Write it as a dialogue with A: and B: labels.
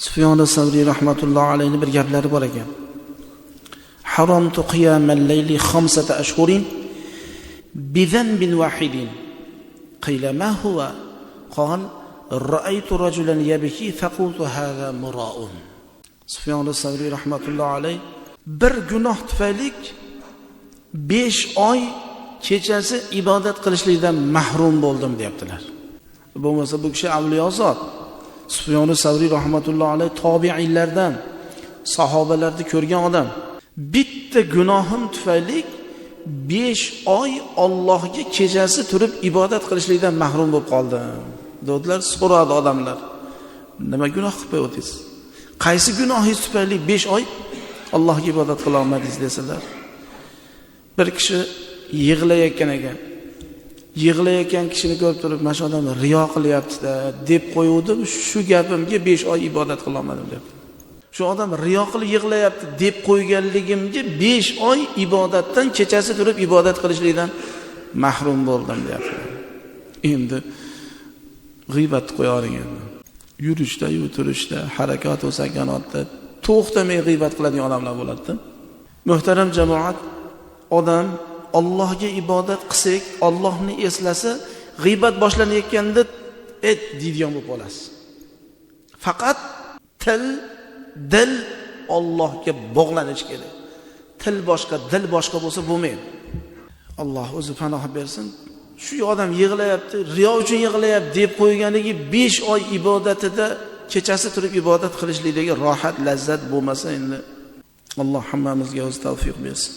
A: Sufyon as-Savriy rahmatullohi alayhi bir gaplari bor ekan. Haramtu qiyamal layli 5 ashhurin bi dhanbin wahidin. Qila ma huwa? Qal ra'aytu rajulan yabki faqultu hadha mura'un. Sufyon as-Savriy rahmatullohi alayhi bir gunoh tufayli 5 oy kechasi ibodat qilishlikdan mahrum bo'ldim deyaptilar. Bo'lmasa bu kishi avliyo zot. Sufyon as-Savriy rahmatullohi alayhi tobiinlardan, sahobalarni ko'rgan odam. Bitta gunohim tufayli 5 oy Allohga kechasi turib ibodat qilishlikdan mahrum bo'lib qoldim. Dedilar, so'radi odamlar. Nima gunoh qilib o'tdingiz? Qaysi gunohingiz tufayli 5 oy Allohga ibodat qila olmadingiz desalar. Bir kishi yig'layotgan ekan. Yig'layotgan kishini ko'rib turib, "Mana shu odam riyo qilyapti-da" deb qo'yuvdim, shu gapimga 5 oy ibodat qila olmadim deb. Shu odam riyo qilib yig'layapti deb qo'yganligimga 5 oy ibodatdan kechasi turib ibodat qilishlikdan mahrum bo'ldim deyapti. Endi g'iybat qo'yaring endi. Yurishda, o'tirishda, harakat va sakanatda to'xtamay g'iybat qiladigan odamlar bo'ladi-da. Muhtaram jamoat, odam Allohga ibodat qilsak, Allohni eslasa, g'iybat boshlanayotganda deydigan bo'lib qolasiz. Faqat til, dil Allohga bog'lanish kerak. Til boshqa, dil boshqa bo'lsa bo'lmaydi. Alloh o'zi panoh bersin. Shu odam yig'layapti, riyo uchun yig'layapti deb qo'yganligi 5 oy ibodatida kechasi turib ibodat qilishlikdagi rohat, lazzat bo'lmasa, endi Alloh hammamizga o'z tavfiq bersin.